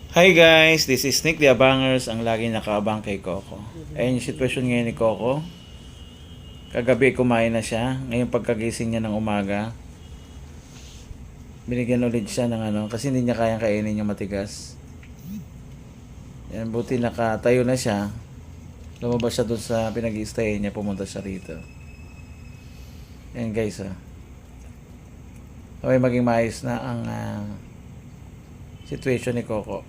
Hi guys, this is Nick the Abangers, ang laging nakaabang kay Coco. Ayun yung sitwasyon ngayon ni Coco. Kagabi kumain na siya, ngayon pagkagising niya ng umaga, binigyan ulit siya ng kasi hindi niya kayang kainin yung matigas. Yan, buti nakatayo na siya. Lumabas siya doon sa pinag-i-stay niya, pumunta siya rito. Yan guys, okay, maging maayos na ang situation ni Coco.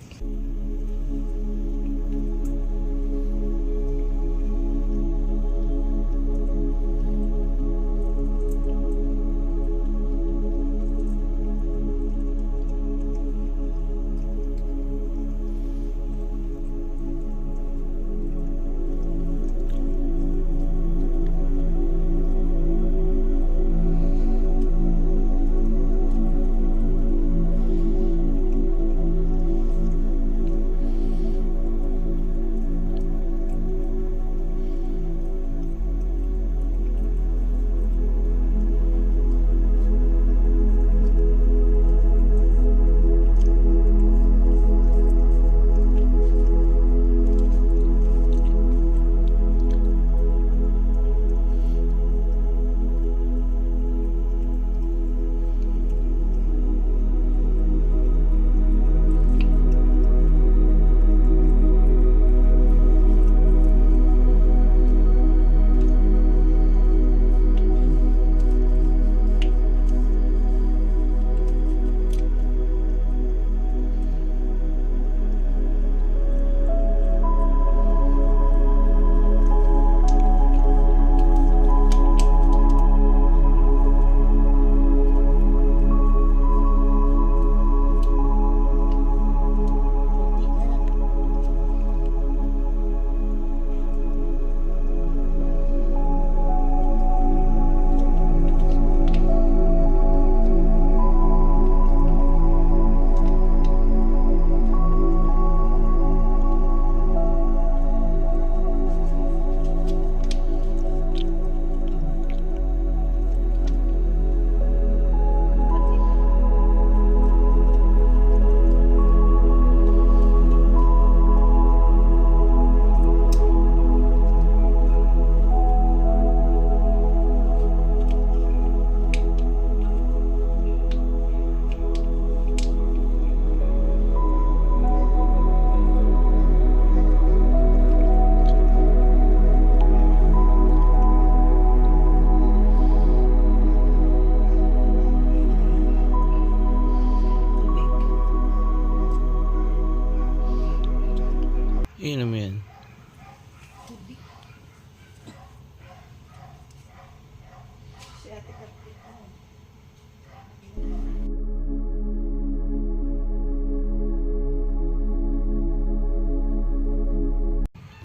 Inom mo yan.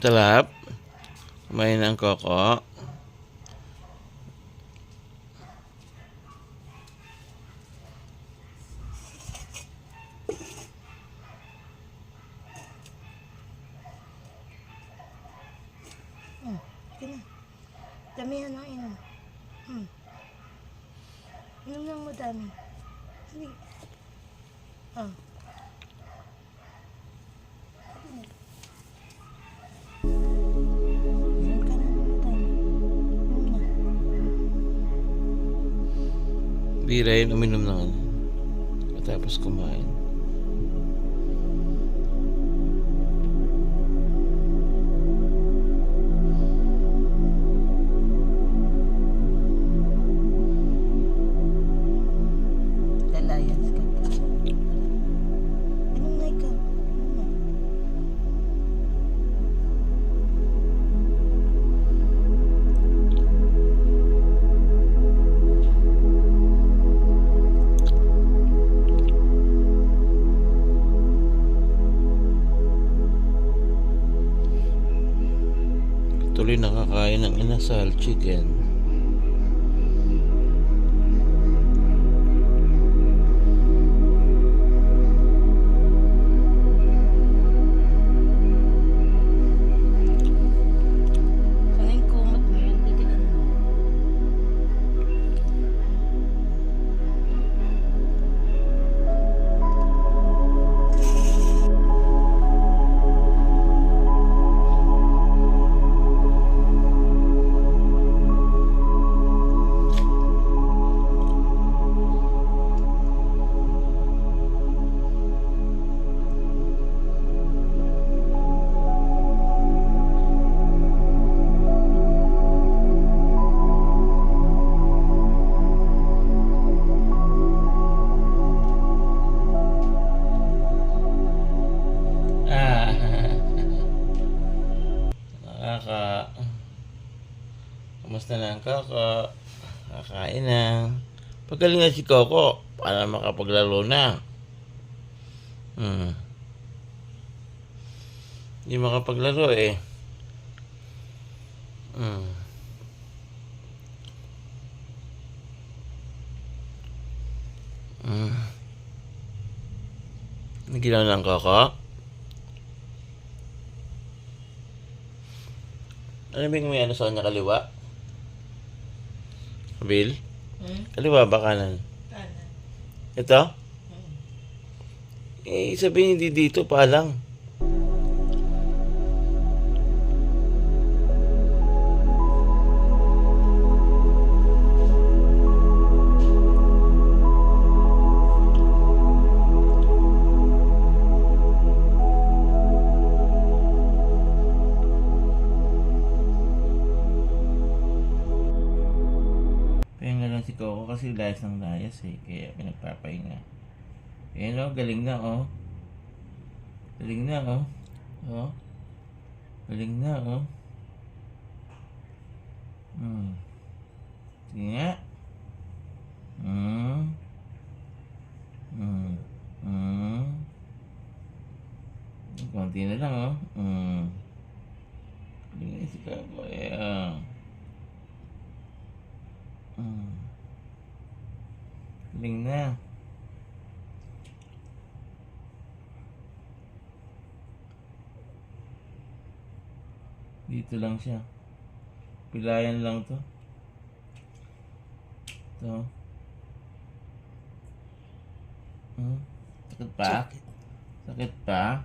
Talap. Kumain ang Coco. Sige na. Damihan ng inom. Inom lang mo dami. Sige. Inom ka na mo dami. Inom na. Bira yun, uminom ng matapos kumain. Lalayas ka pa. Inom na ikaw. Inom na. Tuloy nakakain ng inasal chicken. Sana yung kumot mo yun. Didigan mo. Kumusta na ang Coco? Kakain na. Pagaling na si Coco para makapaglaro na. Hindi makapaglaro eh. Nagilaw ng Coco? Ano ba yung may ano sa kanya kaliwa? Bill? Kaliwa ba kanan? Kanan. Ito? Eh, sabihin hindi dito pa lang. Pahinga lang si Coco kasi layas ng layas eh. Kaya pinagpapahinga. Ayan o, galing na o. Galing na o. O. Galing na o. Sige nga. Konti na lang o. Galing na si Coco. Ayan. Galing na. Dito lang siya. Pilayan lang to. Ito. Sakit pa? Sakit pa?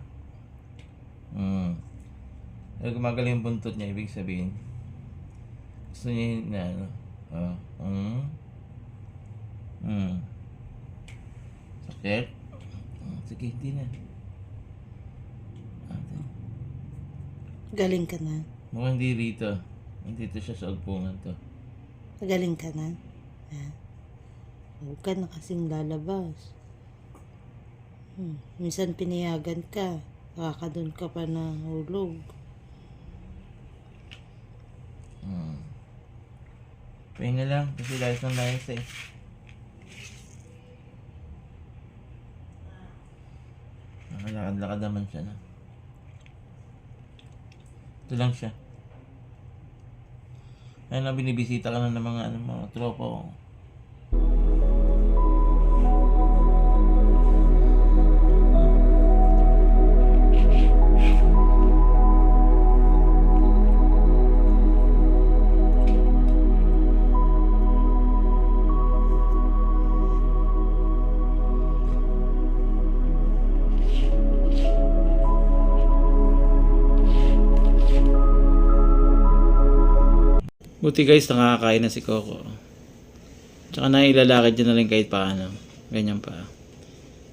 Pero gumagaling yung buntot niya, ibig sabihin. Gusto niya yun na ano. Sakit? Sige, hindi na. Galing ka na. Mukhang hindi rito. Nandito siya sa ugpungan to. Galing ka na. Ha? Huwag ka na kasing lalabas. Minsan pinayagan ka. Nakakadun ka pa na hulog. Pahinga lang kasi layas ng layas eh. Nakalakad-lakad naman siya na. Ito lang siya. Ayun na, binibisita ka na ng mga tropa ko. Buti guys, nakakakain na si Coco. Tsaka nailalakad dyan na rin kahit paano. Ganyan pa.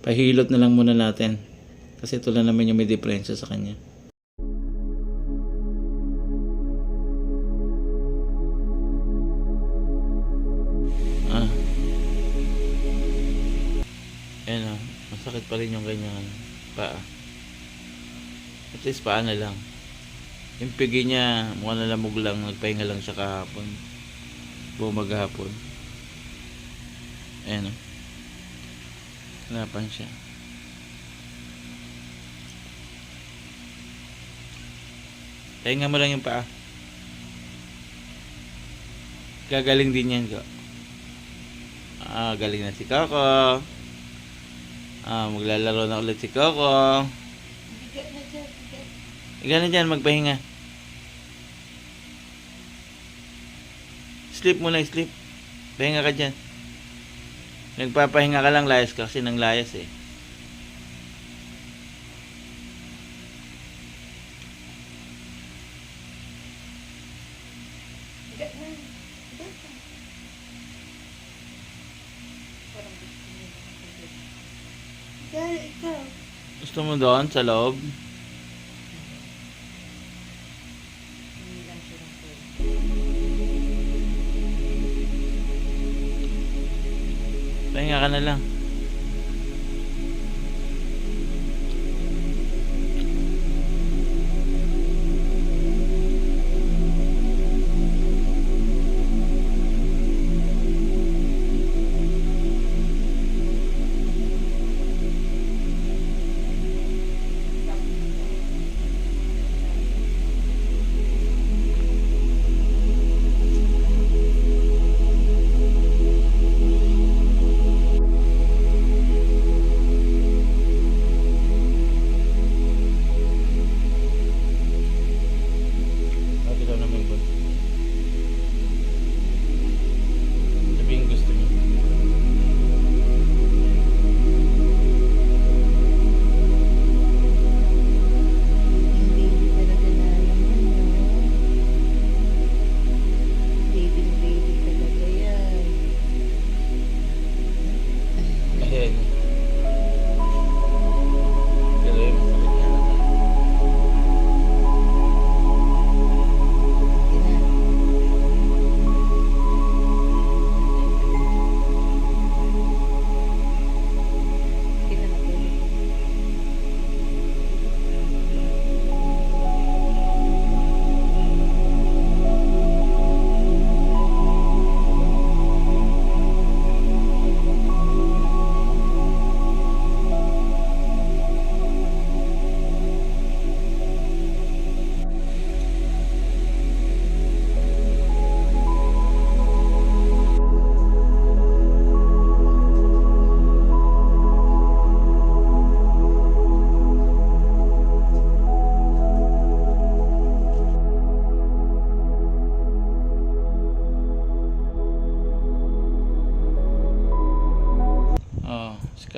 Pahilot na lang muna natin. Kasi ito lang naman yung may diferensya sa kanya. Ayan o, masakit pa rin yung ganyan paa. At least paa na lang. Yung pigi niya, mukhang nalamog lang, nagpahinga lang siya kahapon. Maghapon. Ayan o. Hanapan siya. Pahinga mo lang yung paa. Gagaling din yan ko. Galing na si Coco. Maglalaro na ulit si Coco. Higa na dyan, magpahinga. Sleep muna, sleep. Pahinga ka dyan. Nagpapahinga ka lang, layas ka kasi nang layas eh. Gusto mo doon sa loob? Pahinga ka na lang.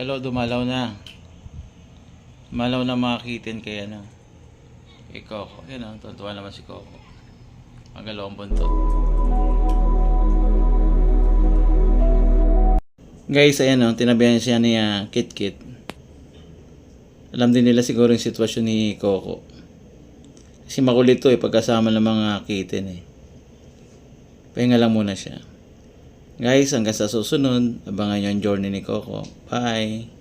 Kalo, dumalaw na. Dumalaw na mga kitten kay ano. Kay Coco. Yan o, tuntua naman si Coco. Magalaw ang buntot. Guys, ayan o, tinabihan siya ni Kit Kit. Alam din nila siguro yung sitwasyon ni Coco. Kasi makulit to pagkasama ng mga kitten Pahinga lang muna siya. Guys, hanggang sa susunod, abangan nyo ang journey ni Coco. Bye!